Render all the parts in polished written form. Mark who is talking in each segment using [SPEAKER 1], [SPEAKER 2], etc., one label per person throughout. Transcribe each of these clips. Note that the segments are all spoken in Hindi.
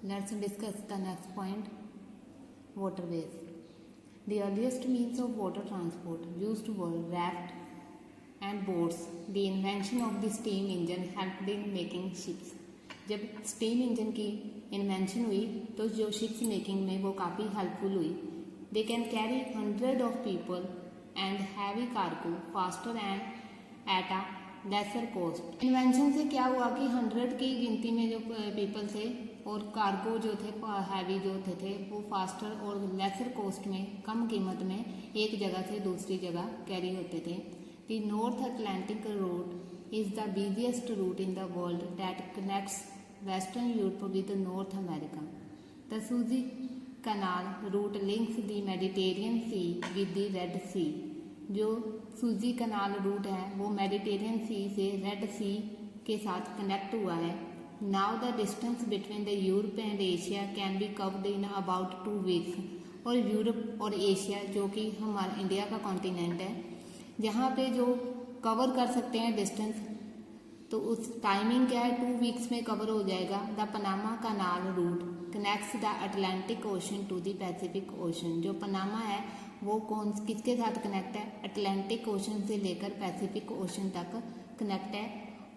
[SPEAKER 1] Let's discuss the next point, waterways. The earliest means of water transport used were raft and boats. The invention of the steam engine helped in making ships. जब स्टीम इंजन की इन्वेंशन हुई तो जो शिप्स मेकिंग में वो काफ़ी हेल्पफुल हुई. They can carry 100 of people and heavy cargo faster and at a lesser cost. Invention से क्या हुआ कि 100 की गिनती में जो पीपल थे और कार्गो जो थे हैवी जो थे वो फास्टर और लेसर कॉस्ट में कम कीमत में एक जगह से दूसरी जगह कैरी होते थे. The North Atlantic route is the busiest route in the world that connects western Europe with North America. The Suez canal route links the Mediterranean Sea with the Red Sea. जो सूजी कनाल रूट है वो मेडिटेरियन सी से रेड सी के साथ कनेक्ट हुआ है. Now the distance between the Europe and Asia can be covered in about 2 weeks. और यूरोप और एशिया जो कि हमारा इंडिया का कॉन्टिनेंट है जहाँ पे जो कवर कर सकते हैं डिस्टेंस तो उस टाइमिंग क्या है 2 वीक्स में कवर हो जाएगा. The Panama canal route connects the Atlantic ocean to the Pacific ocean. जो पनामा है वो किसके साथ कनेक्ट है? अटलांटिक ओशन से लेकर पैसिफिक ओशन तक कनेक्ट है.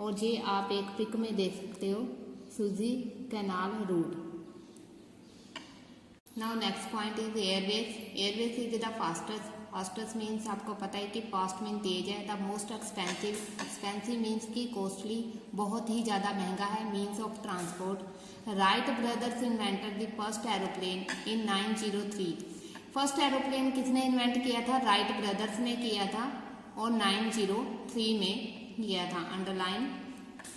[SPEAKER 1] और ये आप एक पिक में देख सकते हो Suez canal route. Now next point is airways. Airways is the fastest. Fastest means आपको पता है कि फास्ट मीन तेज है. The most expensive. Expensive means की कॉस्टली, बहुत ही ज़्यादा महंगा है. Means of transport. Wright brothers invented the first aeroplane in 903. First aeroplane किसने इन्वेंट किया था? राइट ब्रदर्स ने किया था और 903 में किया था. Underline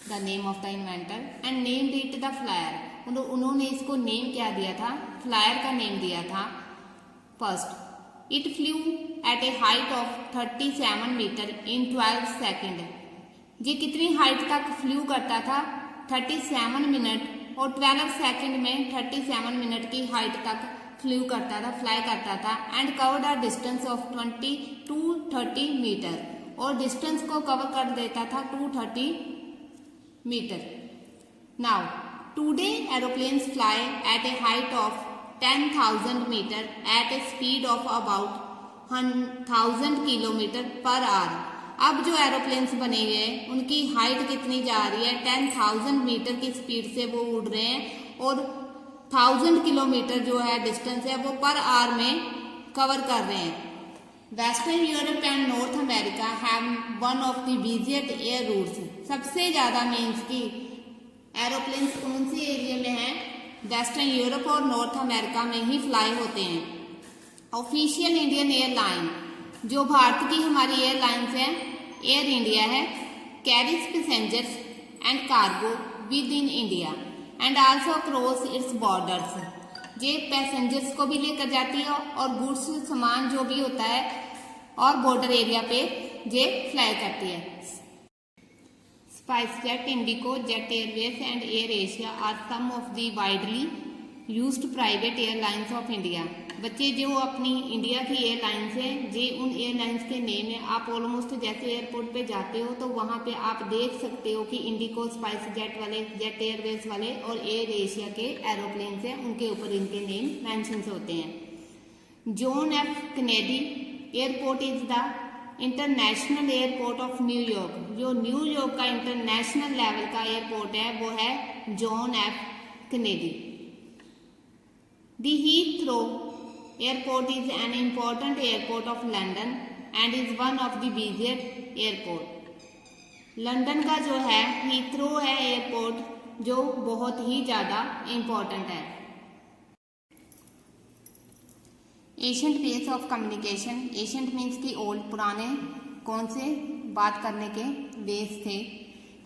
[SPEAKER 1] the name of the inventor and named it the flyer. उन्होंने इसको नेम क्या दिया था? फ्लायर का नेम दिया था. First it flew at a height of 37 metre in 12 second. ये कितनी हाइट तक फ्लू करता था? 37 मिनट और 12 सेकेंड में 37 मिनट की हाइट तक फ्लू करता था, फ्लाई करता था. And covered a distance of 20 to 30 metre. और डिस्टेंस को कवर कर देता था 230 metre. Now today aeroplanes fly at a height of 10,000 metre at a speed of about 1000 kilometre per hour. अब जो एरोप्लेन्स बने हुए हैं उनकी हाइट कितनी जा रही है? 10,000 मीटर की स्पीड से वो उड़ रहे हैं और 1000 किलोमीटर जो है डिस्टेंस है वो पर आवर में कवर कर रहे हैं. Western Europe and north America have one of the busiest air routes. सबसे ज़्यादा मीन्स की एरोप्लेन्स कौन से एरिया में है? वेस्टर्न यूरोप और नॉर्थ अमेरिका में ही फ्लाई होते हैं. ऑफिशियल इंडियन एयरलाइन जो भारत की हमारी एयरलाइंस है एयर इंडिया है. Carries passengers and cargo with in India and also cross it's borders. ये पैसेंजर्स को भी लेकर जाती है और गुड्स सामान जो भी होता है और बॉर्डर एरिया पे ये फ्लाई करती है. SpiceJet, IndiGo, Jet Airways and Air Asia are some of the widely used private airlines of India. बच्चे जो अपनी इंडिया की एयरलाइंस है ये उन एयरलाइंस के नेम है. आप ऑलमोस्ट जैसे एयरपोर्ट पे जाते हो तो वहाँ पे आप देख सकते हो कि इंडिगो, स्पाइसजेट वाले, जेट एयरवेज वाले और एयर एशिया के एरोप्लेन्स हैं उनके ऊपर इनके नेम मेंशन्स होते हैं. John F Kennedy airport is the international airport of New York. जो न्यूयॉर्क का इंटरनेशनल लेवल का एयरपोर्ट है वो है John F Kennedy. The Heathrow airport is an important airport of London and is one of the busiest airport. London का जो है हीथ्रो है एयरपोर्ट जो बहुत ही ज़्यादा इम्पॉर्टेंट है. Ancient ways of communication. Ancient means की ओल्ड, पुराने कौन से बात करने के वेज थे.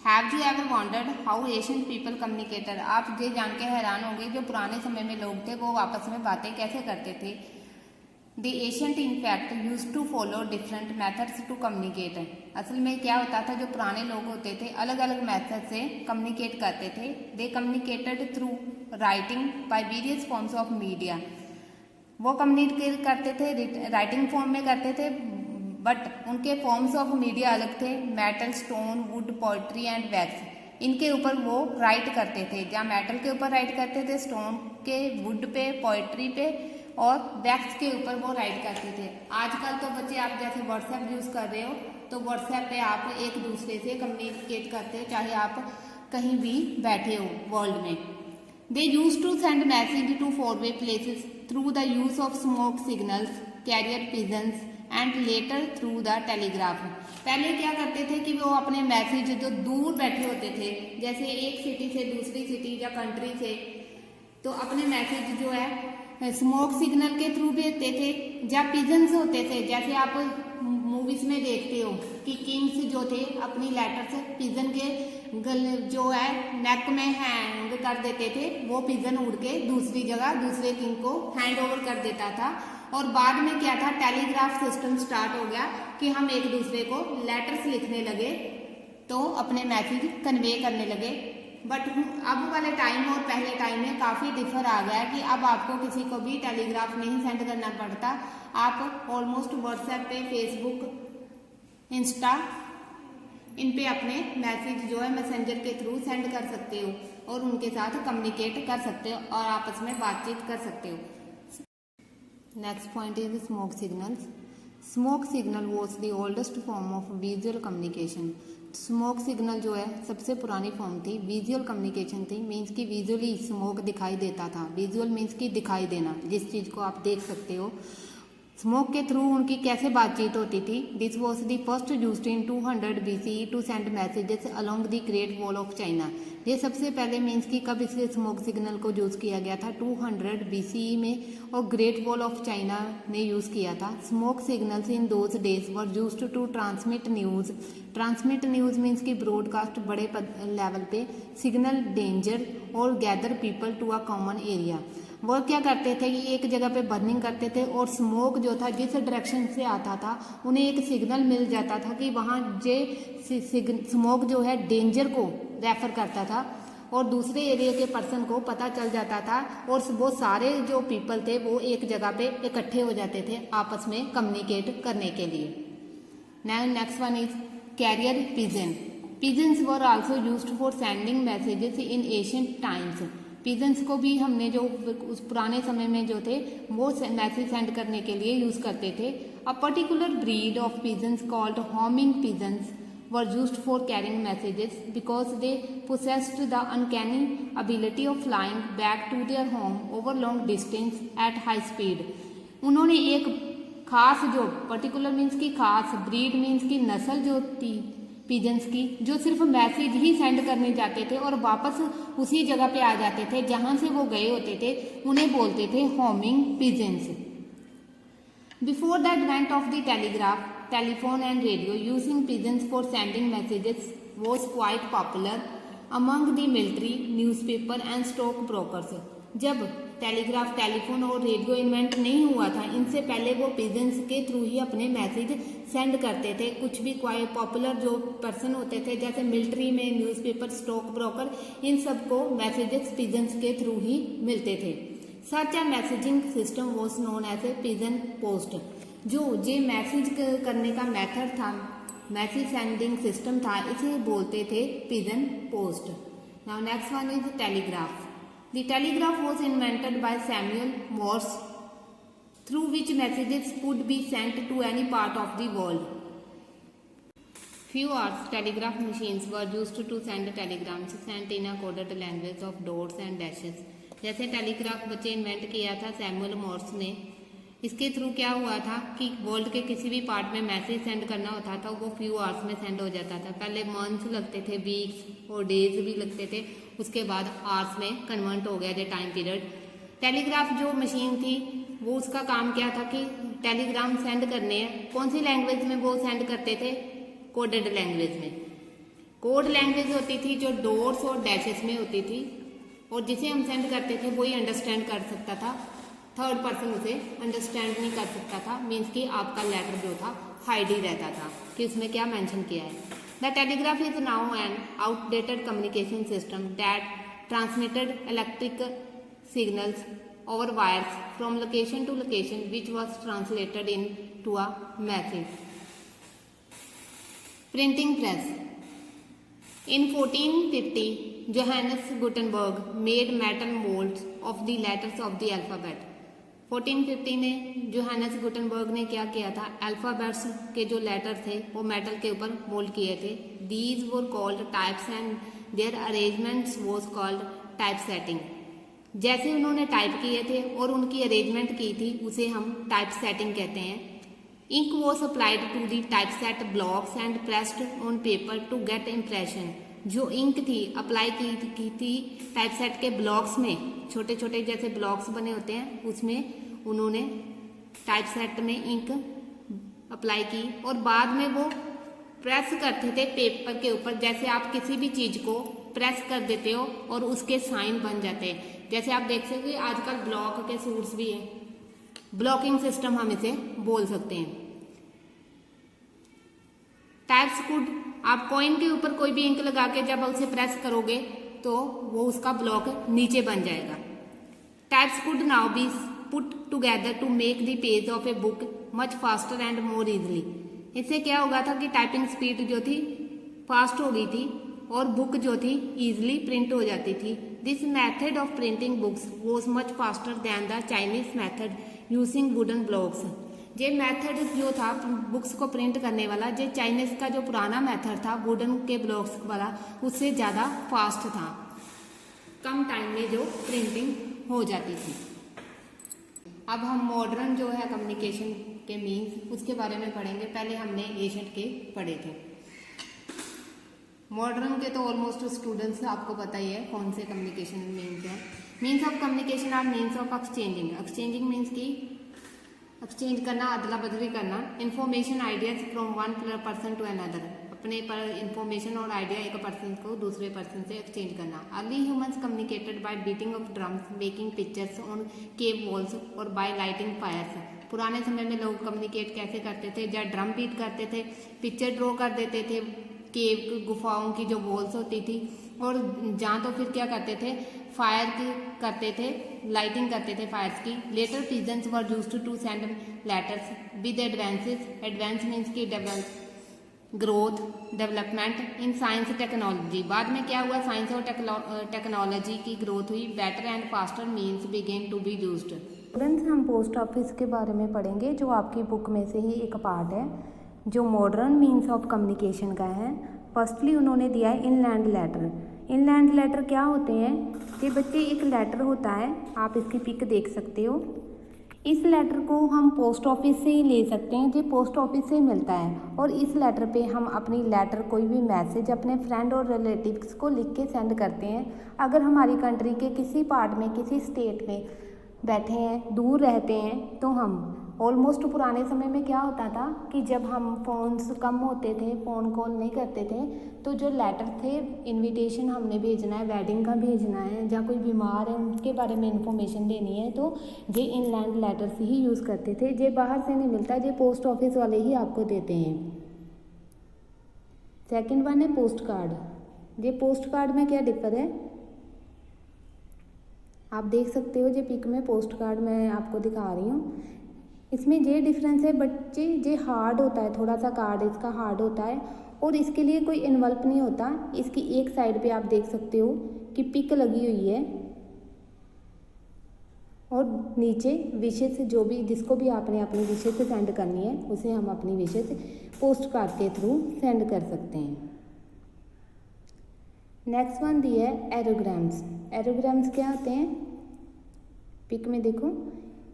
[SPEAKER 1] Have you ever wandered how ancient people communicated. आप ये जान के हैरान होंगे जो पुराने समय में लोग थे वो आपस में बातें कैसे करते थे. The ancient in fact use to follow different methods to communicate. असल में क्या होता था जो पुराने लोग होते थे अलग अलग मेथड से कम्युनिकेट करते थे. They communicated through writing by various forms of media. वो कम्युनिकेट करते थे राइटिंग फॉर्म में करते थे बट उनके फॉर्म्स ऑफ मीडिया अलग थे. Metal, stone, would, poetry and wax. इनके ऊपर वो राइट करते थे, जहाँ मेटल के ऊपर राइट करते थे, स्टोन के, वुड पे, पोइट्री पे और वैक्स के ऊपर वो राइट करते थे। आजकल तो बच्चे आप जैसे व्हाट्सएप यूज़ कर रहे हो तो व्हाट्सएप पे आप एक दूसरे से कम्युनिकेट करते हो, चाहे आप कहीं भी बैठे हो वर्ल्ड में। They use to send message to faraway places through the use of smoke signals, carrier pigeons and letter through the telegraph. पहले क्या करते थे कि वो अपने मैसेज जो दूर बैठे होते थे, जैसे एक सिटी से दूसरी सिटी या कंट्री से, तो अपने मैसेज जो है स्मोक सिग्नल के थ्रू भेजते थे, या पिजन्स होते थे, जैसे आप मूवीज में देखते हो कि किंग्स जो थे अपनी लेटर्स पिजन के गल जो है नेक में हैंग कर देते थे, वो पिजन उड़ के दूसरी जगह दूसरे किंग को हैंड ओवर कर देता था। और बाद में क्या था, टेलीग्राफ सिस्टम स्टार्ट हो गया कि हम एक दूसरे को लेटर्स लिखने लगे तो अपने मैसेज कन्वे करने लगे। बट अब वाले टाइम और पहले टाइम में काफ़ी डिफर आ गया है कि अब आपको किसी को भी टेलीग्राफ नहीं सेंड करना पड़ता। आप ऑलमोस्ट व्हाट्सएप पे, फेसबुक, इंस्टा, इन पे अपने मैसेज जो है मैसेंजर के थ्रू सेंड कर सकते हो और उनके साथ कम्युनिकेट कर सकते हो और आपस में बातचीत कर सकते हो। Next point is smoke signals. Smoke signal was the oldest form of visual communication. Smoke signal जो है सबसे पुरानी फॉर्म थी, विजुअल कम्युनिकेशन थी। मीन्स कि विजुअली स्मोक दिखाई देता था। विजुअल मीन्स कि दिखाई देना, जिस चीज़ को आप देख सकते हो। स्मोक के थ्रू उनकी कैसे बातचीत होती थी। This was the first used in 200 BCE to send messages along the great wall of China. ये सबसे पहले मीन्स कि कब इस स्मोक सिग्नल को यूज़ किया गया था, 200 BCE में, और ग्रेट वॉल ऑफ चाइना ने यूज़ किया था। Smoke signals in those days were used to transmit news. Transmit news means कि ब्रॉडकास्ट बड़े लेवल पे, सिग्नल डेंजर और gather people to a common area. वो क्या करते थे कि एक जगह पे बर्निंग करते थे और स्मोक जो था जिस डायरेक्शन से आता था उन्हें एक सिग्नल मिल जाता था कि वहाँ जे स्मोक जो है डेंजर को रेफर करता था और दूसरे एरिया के पर्सन को पता चल जाता था और वो सारे जो पीपल थे वो एक जगह पे इकट्ठे हो जाते थे आपस में कम्युनिकेट करने के लिए। Now next one is carrier pigeon. Pigeons were also used for sending messages in ancient times. Pigeons को भी हमने जो उस पुराने समय में जो थे वो मैसेज सेंड करने के लिए यूज करते थे। A particular breed of pigeons called homing pigeons were used for carrying messages because they possessed the uncanny ability of flying back to their home over long distance at high speed। उन्होंने एक खास जो पर्टिकुलर मीन्स की खास, ब्रीड मीन्स की नस्ल जो थी पिजन्स की, जो सिर्फ मैसेज ही सेंड करने जाते थे और वापस उसी जगह पे आ जाते थे जहां से वो गए होते थे, उन्हें बोलते थे homing pigeons. Before the advent of the telegraph, telephone and radio, using pigeons for sending messages was quite popular among the military, newspaper and stock brokers। जब टेलीग्राफ, टेलीफोन और रेडियो इन्वेंट नहीं हुआ था, इनसे पहले वो पिजन्स के थ्रू ही अपने मैसेज सेंड करते थे। कुछ भी क्वाइट पॉपुलर जो पर्सन होते थे जैसे मिलिट्री में, न्यूज़पेपर, स्टॉक ब्रोकर, इन सबको मैसेजेस पिजन्स के थ्रू ही मिलते थे। Such a messaging system was known as a pigeon post. जो ये मैसेज करने का मेथड था, मैसेज सेंडिंग सिस्टम था, इसे बोलते थे pigeon post. Now next one is telegraph. The telegraph was invented by Samuel Morse through which messages could be sent to any part of the world. Few hours telegraph machines were used to send telegrams sent in a coded language of dots and dashes। जैसे टेलीग्राफ बच्चे इन्वेंट किया था सैमुअल मोर्स ने, इसके थ्रू क्या हुआ था कि वर्ल्ड के किसी भी पार्ट में मैसेज सेंड करना होता था वो फ्यू आवर्स में सेंड हो जाता था। पहले मंथ्स लगते थे, वीक्स और डेज भी लगते थे, उसके बाद आवर्स में कन्वर्ट हो गया जो टाइम पीरियड। टेलीग्राफ जो मशीन थी वो उसका काम क्या था कि टेलीग्राम सेंड करने हैं, कौन सी लैंग्वेज में वो सेंड करते थे, कोडेड लैंग्वेज में। कोड लैंग्वेज होती थी जो डॉट्स और डैशेस में होती थी और जिसे हम सेंड करते थे वही अंडरस्टैंड कर सकता था, थर्ड पर्सन उसे अंडरस्टैंड नहीं कर सकता था। मीन्स कि आपका लेटर जो था हाइड ही रहता था कि उसमें क्या मेंशन किया है। The telegraph is now an outdated communication system that transmitted electric signals over wires from location to location which was translated into a message. Printing press. In 1450, Johannes Gutenberg made metal molds of the letters of the alphabet. 1450 में जोहानस गुटनबर्ग ने क्या किया था, अल्फाबेट्स के जो लेटर थे वो मेटल के ऊपर मोल्ड किए थे. These were called types and their arrangements was called type setting. जैसे उन्होंने टाइप किए थे और उनकी अरेंजमेंट की थी उसे हम टाइप सेटिंग कहते हैं. Ink was applied to the type set blocks and pressed on paper to get impression. जो इंक थी अप्लाई की थी टाइप सेट के ब्लॉक्स में, छोटे छोटे जैसे ब्लॉक्स बने होते हैं उसमें उन्होंने टाइप सेट में इंक अप्लाई की और बाद में वो प्रेस करते थे पेपर के ऊपर. जैसे आप किसी भी चीज को प्रेस कर देते हो और उसके साइन बन जाते हैं. जैसे आप देख सकते हैं आजकल ब्लॉक के सूट्स भी हैं, ब्लॉकिंग सिस्टम हम इसे बोल सकते हैं. टाइप्स कुड, आप कॉइन के ऊपर कोई भी इंक लगा के जब उसे प्रेस करोगे तो वो उसका ब्लॉक नीचे बन जाएगा. Types could now be put together to make the page of a book much faster and more easily. इससे क्या होगा था कि टाइपिंग स्पीड जो थी फास्ट हो गई थी और बुक जो थी इजिली प्रिंट हो जाती थी. This method of printing books was much faster than the Chinese method using wooden blocks. ये मेथड जो था बुक्स को प्रिंट करने वाला, जो चाइनीज का जो पुराना मेथड था वुडन के ब्लॉक्स वाला, उससे ज़्यादा फास्ट था. कम टाइम में जो प्रिंटिंग हो जाती थी. अब हम मॉडर्न जो है कम्युनिकेशन के मीन्स उसके बारे में पढ़ेंगे. पहले हमने एशियन के पढ़े थे. मॉडर्न के तो ऑलमोस्ट स्टूडेंट्स आपको पता ही है कौन से कम्युनिकेशन मीन्स है. Means of communication are means of exchanging. Exchanging means की एक्सचेंज करना, अदला बदली करना. Information ideas from one person to another. अपने पर इंफॉर्मेशन और आइडिया एक पर्सन को दूसरे पर्सन से एक्सचेंज करना. Early humans communicated bye beating of drums, making pictures on cave walls और बाय लाइटिंग फायर्स. पुराने समय में लोग कम्युनिकेट कैसे करते थे, जब ड्रम बीट करते थे, पिक्चर ड्रॉ कर देते थे केव गुफाओं की जो वॉल्स होती थी, और जहाँ तो फिर क्या करते थे फायर की करते थे, लाइटिंग करते थे फायर्स की. Letter pigeons were used to send letters with advances. Advance means की growth development in science technology. बाद में क्या हुआ, साइंस और टेक्नोलॉजी की ग्रोथ हुई. Better and faster means began to be used.
[SPEAKER 2] Students, हम पोस्ट ऑफिस के बारे में पढ़ेंगे जो आपकी बुक में से ही एक पार्ट है जो मॉडर्न मीन्स ऑफ कम्युनिकेशन का है. फर्स्टली उन्होंने दिया है इनलैंड लेटर. इनलैंड लेटर क्या होते हैं कि बच्चे एक लेटर होता है, आप इसकी पिक देख सकते हो. इस लेटर को हम पोस्ट ऑफिस से ही ले सकते हैं, जो पोस्ट ऑफिस से ही मिलता है. और इस लेटर पे हम अपनी लेटर कोई भी मैसेज अपने फ्रेंड और रिलेटिव्स को लिख के सेंड करते हैं. अगर हमारी कंट्री के किसी पार्ट में, किसी स्टेट में बैठे हैं, दूर रहते हैं, तो हम ऑलमोस्ट पुराने समय में क्या होता था कि जब हम फ़ोन्स कम होते थे, फ़ोन कॉल नहीं करते थे, तो जो लेटर थे, इनविटेशन हमने भेजना है, वेडिंग का भेजना है, जहाँ कोई बीमार है उनके बारे में इंफॉर्मेशन देनी है, तो ये इनलैंड लेटर्स ही यूज़ करते थे. ये बाहर से नहीं मिलता, ये पोस्ट ऑफिस वाले ही आपको देते हैं. सेकंड वन है पोस्ट कार्ड. ये पोस्ट कार्ड में क्या डिफर है आप देख सकते हो. ये पिक में पोस्ट कार्ड मैं आपको दिखा रही हूँ. इसमें ये डिफरेंस है बच्चे, ये हार्ड होता है, थोड़ा सा कार्ड इसका हार्ड होता है और इसके लिए कोई इन्वॉल्व नहीं होता. इसकी एक साइड पे आप देख सकते हो कि पिक लगी हुई है और नीचे विशेष जो भी जिसको भी आपने अपनी विशेष सेंड करनी है उसे हम अपनी विशेष पोस्ट कार्ड के थ्रू सेंड कर सकते हैं. नेक्स्ट वन दी है एरोग्राम्स. एरोग्राम्स क्या होते हैं, पिक में देखो.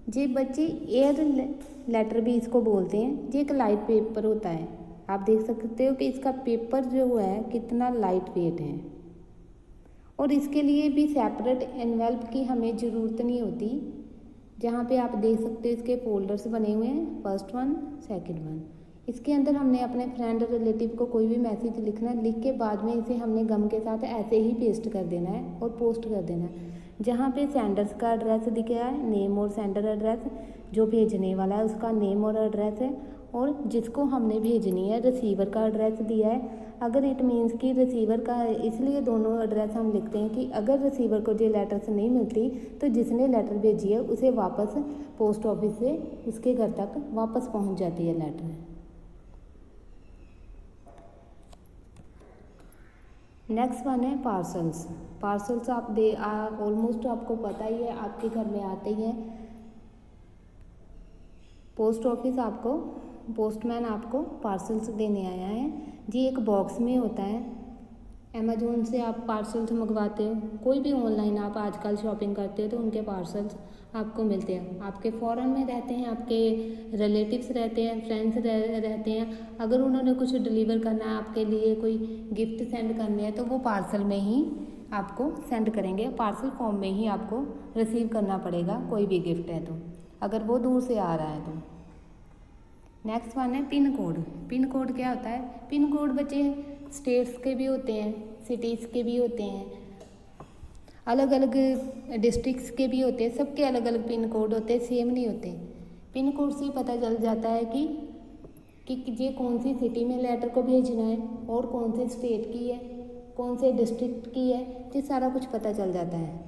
[SPEAKER 2] ये बच्चे एयर लेटर भी इसको बोलते हैं. ये एक लाइट पेपर होता है. आप देख सकते हो कि इसका पेपर जो है कितना लाइट वेट है और इसके लिए भी सेपरेट एनवेल्प की हमें ज़रूरत नहीं होती. जहाँ पे आप देख सकते हो इसके फोल्डर्स बने हुए हैं, फर्स्ट वन, सेकंड वन. इसके अंदर हमने अपने फ्रेंड रिलेटिव को कोई भी मैसेज लिखना है, लिख के बाद में इसे हमने गम के साथ ऐसे ही पेस्ट कर देना है और पोस्ट कर देना है. जहाँ पे सेंडर्स का एड्रेस दिखा है, नेम और सेंडर एड्रेस, जो भेजने वाला है उसका नेम और एड्रेस है, और जिसको हमने भेजनी है रिसीवर का एड्रेस दिया है. अगर इट मीन्स कि रिसीवर का, इसलिए दोनों एड्रेस हम लिखते हैं कि अगर रिसीवर को ये लेटर्स नहीं मिलती तो जिसने लेटर भेजी है उसे वापस पोस्ट ऑफिस से उसके घर तक वापस पहुंच जाती है लेटर. नेक्स्ट वन है पार्सल्स। पार्सल्स आप ऑलमोस्ट आपको पता ही है, आपके घर में आते ही हैं। पोस्ट ऑफिस आपको, पोस्टमैन आपको पार्सल्स देने आया है जी। एक बॉक्स में होता है। अमेजोन से आप पार्सल्स मंगवाते हो, कोई भी ऑनलाइन आप आजकल शॉपिंग करते हो तो उनके पार्सल्स आपको मिलते हैं। आपके फॉरेन में रहते हैं, आपके रिलेटिव्स रहते हैं, फ्रेंड्स रहते हैं, अगर उन्होंने कुछ डिलीवर करना है आपके लिए, कोई गिफ्ट सेंड करने हैं तो वो पार्सल में ही आपको सेंड करेंगे। पार्सल फॉर्म में ही आपको रिसीव करना पड़ेगा कोई भी गिफ्ट है तो, अगर वो दूर से आ रहा है तो। नेक्स्ट वन है पिन कोड। पिन कोड क्या होता है? पिन कोड बच्चे स्टेट्स के भी होते हैं, सिटीज़ के भी होते हैं, अलग अलग डिस्ट्रिक्ट्स के भी होते हैं, सबके अलग अलग पिन कोड होते हैं, सेम नहीं होते। पिन कोड से पता चल जाता है कि ये कौन सी सिटी में लेटर को भेजना है और कौन से स्टेट की है, कौन से डिस्ट्रिक्ट की है, ये सारा कुछ पता चल जाता है।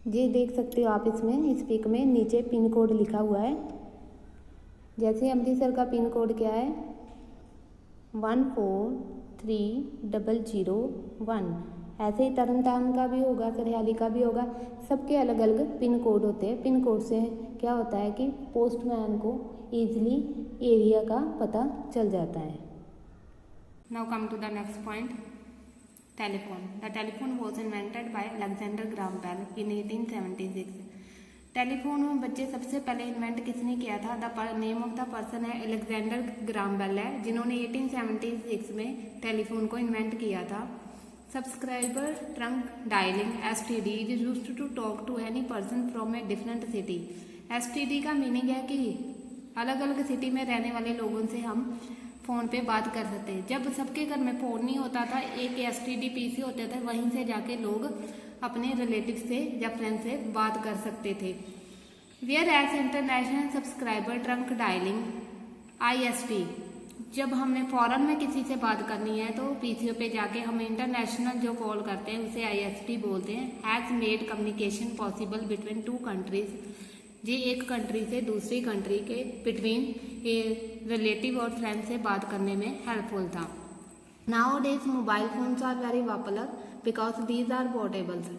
[SPEAKER 2] ये देख सकते हो आप इसमें, इस पिक में नीचे पिन कोड लिखा हुआ है। जैसे अमृतसर का पिन कोड क्या है 143001, ऐसे ही तरनतारन का भी होगा, सरयाली का भी होगा, सबके अलग अलग पिन कोड होते हैं। पिन कोड से क्या होता है कि पोस्टमैन को ईजिली एरिया का पता चल जाता है।
[SPEAKER 1] Now come to the next point, telephone. The telephone was invented by Alexander Graham Bell in 1876। Telephone में बच्चे सबसे पहले इन्वेंट किसने किया था? The name of the person है अलेक्जेंडर ग्राहम बेल है, जिन्होंने 1876 में टेलीफोन को इन्वेंट किया था। Subscriber trunk dialling STD is used to talk to any person from a different city. STD का मीनिंग है कि अलग अलग सिटी में रहने वाले लोगों से हम फ़ोन पे बात कर सकते हैं। जब सबके घर में फ़ोन नहीं होता था, एक STD PC होते थे, वहीं से जाके लोग अपने रिलेटिव से या फ्रेंड से बात कर सकते थे। Whereas international subscriber trunk dialling IST, जब हमने फॉरेन में किसी से बात करनी है तो PCO पे जाके हम इंटरनेशनल जो कॉल करते हैं उसे IST बोलते हैं। Has made communication possible between two countries, ये एक कंट्री से दूसरी कंट्री के बिटवीन रिलेटिव और फ्रेंड से बात करने में हेल्पफुल था। Nowadays mobile phones are very popular because these are portables.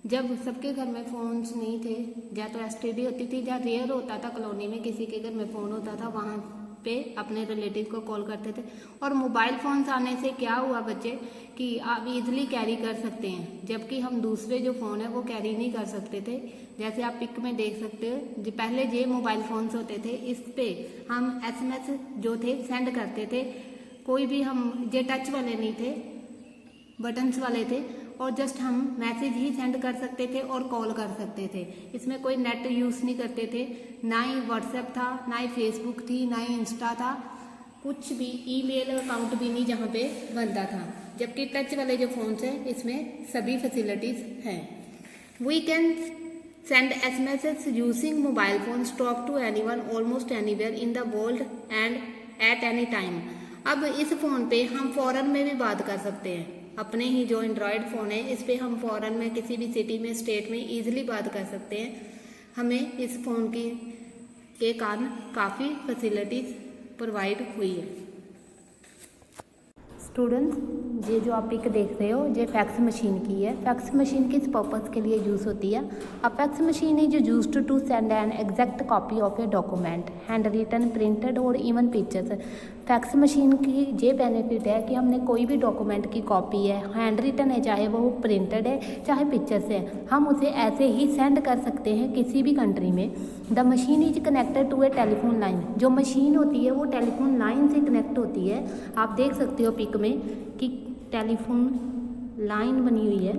[SPEAKER 1] जब सबके घर में फ़ोन्स नहीं थे, या तो STD होती थी या रेयर होता था, कॉलोनी में किसी के घर में फ़ोन होता था, वहाँ पे अपने रिलेटिव को कॉल करते थे। और मोबाइल फ़ोन्स आने से क्या हुआ बच्चे कि आप इजीली कैरी कर सकते हैं, जबकि हम दूसरे जो फ़ोन है वो कैरी नहीं कर सकते थे। जैसे आप पिक में देख सकते हो, जो पहले ये मोबाइल फ़ोन्स होते थे, इस पे हम SMS जो थे सेंड करते थे। कोई भी हम ये टच वाले नहीं थे, बटन्स वाले थे, और जस्ट हम मैसेज ही सेंड कर सकते थे और कॉल कर सकते थे। इसमें कोई नेट यूज़ नहीं करते थे, ना ही व्हाट्सएप था, ना ही फेसबुक थी, ना ही इंस्टा था, कुछ भी ईमेल अकाउंट भी नहीं जहाँ पे बनता था। जबकि टच वाले जो फ़ोन्स हैं इसमें सभी फैसिलिटीज़ हैं। We can send SMS using mobile phones, talk to anyone almost anywhere in the world and at any time. अब इस फ़ोन पे हम फॉरेन में भी बात कर सकते हैं। अपने ही जो एंड्रॉयड फ़ोन है इस पे हम फॉरेन में किसी भी सिटी में, स्टेट में इजीली बात कर सकते हैं। हमें इस फ़ोन के कारण काफ़ी फैसिलिटीज़ प्रोवाइड हुई है।
[SPEAKER 2] स्टूडेंट्स, ये जो आप पिक देख रहे हो ये फैक्स मशीन की है। फैक्स मशीन किस पर्पज़ के लिए यूज़ होती है? A fax machine is used to send an exact copy of a document, hand written, printed और इवन पिक्चर्स। फैक्स मशीन की ये बेनिफिट है कि हमने कोई भी डॉक्यूमेंट की कॉपी है, हैंड रिटन है, चाहे वो प्रिंटेड है, चाहे पिक्चर्स है, हम उसे ऐसे ही सेंड कर सकते हैं किसी भी कंट्री में। The machine is connected to a telephone line. जो मशीन होती है वो टेलीफोन लाइन से कनेक्ट होती है। आप देख सकते हो पिक में कि टेलीफोन लाइन बनी हुई है।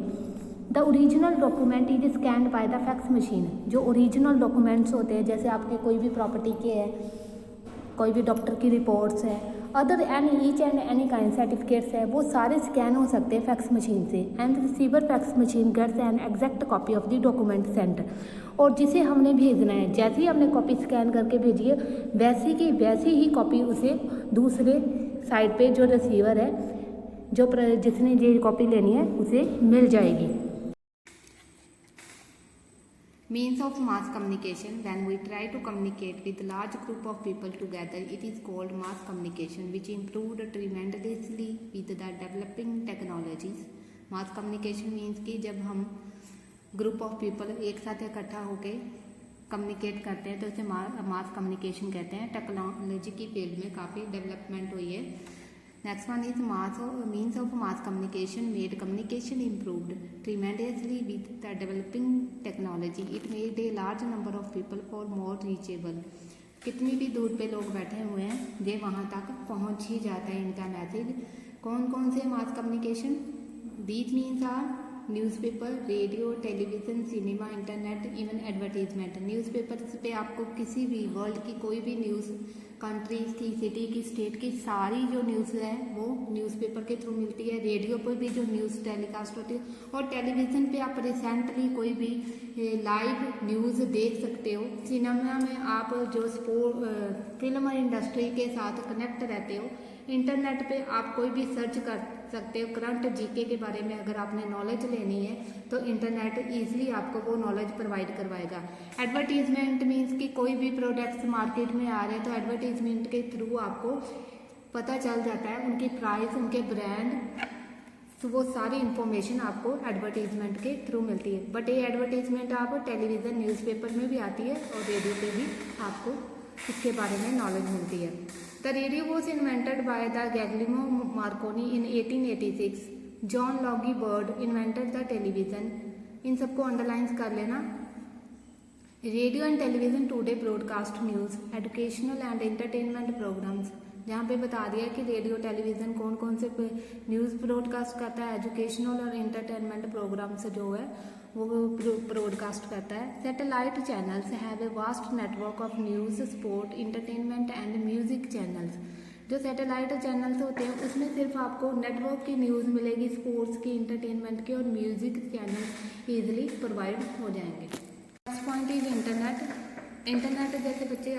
[SPEAKER 2] The original document is scanned by the fax machine. जो ओरिजिनल डॉक्यूमेंट्स होते हैं, जैसे आपके कोई भी प्रॉपर्टी के है, कोई भी डॉक्टर की रिपोर्ट्स है, other any each and any kind certificates है, वो सारे स्कैन हो सकते हैं फैक्स मशीन से। And receiver fax machine gets an exact copy of the document sent. और जिसे हमने भेजना है, जैसे ही हमने कॉपी स्कैन करके भेजी है, वैसी की वैसी ही कॉपी उसे दूसरे साइड पे जो रिसीवर है, जो जिसने ये कॉपी लेनी है, उसे मिल जाएगी।
[SPEAKER 1] Means of mass communication. When we try to communicate with large group of people together, it is called mass communication, which improved tremendously with the developing technologies. Mass communication means कि जब हम ग्रुप ऑफ पीपल एक साथ इकट्ठा होके कम्युनिकेट करते हैं तो उसे मास कम्युनिकेशन कहते हैं। टेक्नोलॉजी की फील्ड में काफ़ी डेवलपमेंट हुई है। Next one is means of mass communication made communication improved tremendously with the developing technology. It made a large number of people far more reachable. कितनी भी दूर पे लोग बैठे हुए हैं ये वहाँ तक पहुँच ही जाता है इनका मैसेज। कौन कौन से mass communication? These means are newspaper, radio, television, cinema, internet, even advertisement. Newspapers पे आपको किसी भी वर्ल्ड की कोई भी न्यूज़, कंट्रीज की, सिटी की, स्टेट की सारी जो न्यूज़ है वो न्यूज़पेपर के थ्रू मिलती है। रेडियो पर भी जो न्यूज़ टेलीकास्ट होती है, और टेलीविज़न पे आप रिसेंटली कोई भी लाइव न्यूज़ देख सकते हो। सिनेमा में आप जो फिल्म इंडस्ट्री के साथ कनेक्ट रहते हो। इंटरनेट पे आप कोई भी सर्च कर सकते हो। करंट जीके के बारे में अगर आपने नॉलेज लेनी है तो इंटरनेट ईजिली आपको वो नॉलेज प्रोवाइड करवाएगा। एडवर्टीजमेंट मीन्स कि कोई भी प्रोडक्ट्स मार्केट में आ रहे हैं तो एडवर्टीजमेंट के थ्रू आपको पता चल जाता है उनकी प्राइस, उनके ब्रांड, तो वो सारी इन्फॉर्मेशन आपको एडवर्टीजमेंट के थ्रू मिलती है। बट ये एडवर्टीजमेंट आप टेलीविज़न, न्यूज़पेपर में भी आती है और रेडियो पे भी आपको इसके बारे में नॉलेज मिलती है। The radio was invented by the Guglielmo Marconi in 1886। John Logie Baird invented the television. इन सबको अंडरलाइंस कर लेना। Radio and television today broadcast news, educational and entertainment programs. जहाँ पे बता दिया कि रेडियो टेलीविज़न कौन कौन से न्यूज़ ब्रॉडकास्ट करता है, एजुकेशनल और एंटरटेनमेंट प्रोग्राम्स जो है वो ब्रॉडकास्ट करता है। Satellite channels have a vast network of news, sport, entertainment and music channels. जो सैटेलाइट चैनल्स होते हैं उसमें सिर्फ आपको नेटवर्क की न्यूज़ मिलेगी, स्पोर्ट्स की, इंटरटेनमेंट की और म्यूजिक चैनल ईजिली प्रोवाइड हो जाएंगे। Next point is internet. Internet जैसे बच्चे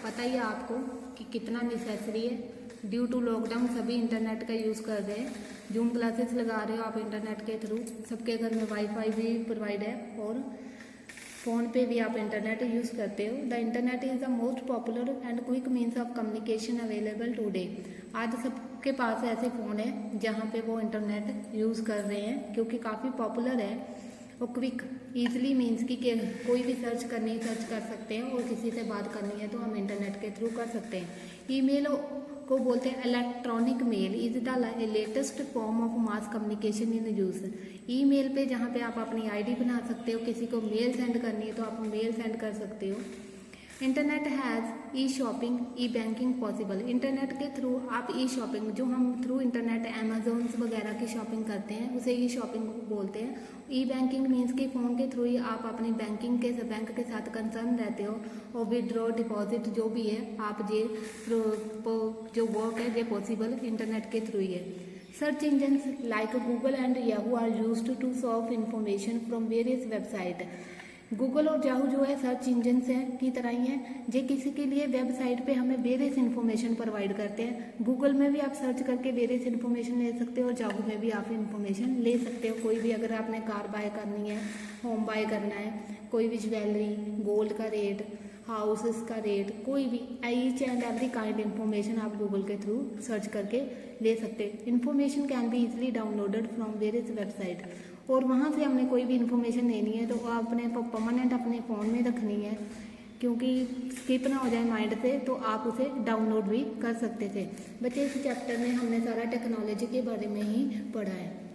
[SPEAKER 1] पता ही है आपको कि कितना नेसेसरी है। ड्यू टू लॉकडाउन सभी इंटरनेट का यूज़ कर रहे हैं। जूम क्लासेस लगा रहे हो आप इंटरनेट के थ्रू। सबके घर में वाईफाई भी प्रोवाइड है और फ़ोन पे भी आप इंटरनेट यूज़ करते हो। The internet is the most popular and quick means of communication available today. आज सबके पास ऐसे फ़ोन है जहाँ पे वो इंटरनेट यूज़ कर रहे हैं क्योंकि काफ़ी पॉपुलर है और क्विक। ईजिली मीन्स कि कोई भी सर्च कर सकते हैं और किसी से बात करनी है तो हम इंटरनेट के थ्रू कर सकते हैं। ईमेल को बोलते हैं electronic mail is the latest form of mass communication in use. Email पे जहाँ पे आप अपनी आईडी बना सकते हो, किसी को मेल सेंड करनी है तो आप मेल सेंड कर सकते हो। Internet has E shopping, E banking possible. Internet के थ्रू आप ई शॉपिंग, जो हम थ्रू इंटरनेट अमेजोन वगैरह की शॉपिंग करते हैं उसे ई शॉपिंग बोलते हैं। ई बैंकिंग मीन्स कि फ़ोन के थ्रू ही आप अपनी बैंक के साथ कंसर्न रहते हो और विदड्रॉ, डिपॉजिट जो भी है आप जो वर्क है ये पॉसिबल इंटरनेट के थ्रू ही है। Search engines like Google and Yahoo are used to surf information from various website. Google और याहू जो है सर्च इंजन्स हैं की तरह ही हैं, जे किसी के लिए वेबसाइट पे हमें वेरियस इन्फॉर्मेशन प्रोवाइड करते हैं। गूगल में भी आप सर्च करके वेरियस इन्फॉर्मेशन ले सकते हो और याहू में भी आप इन्फॉर्मेशन ले सकते हो। कोई भी अगर आपने कार बाय करनी है, होम बाय करना है, कोई भी ज्वेलरी, गोल्ड का रेट, हाउसेस का रेट, कोई भी each and every kind information आप गूगल के थ्रू सर्च करके ले सकते हैं। Information can be easily downloaded from various website. और वहाँ से हमने कोई भी इन्फॉर्मेशन लेनी है तो आपने परमानेंट अपने फ़ोन में रखनी है क्योंकि स्किप ना हो जाए माइंड से, तो आप उसे डाउनलोड भी कर सकते थे। बच्चे इस चैप्टर में हमने सारा टेक्नोलॉजी के बारे में ही पढ़ा है।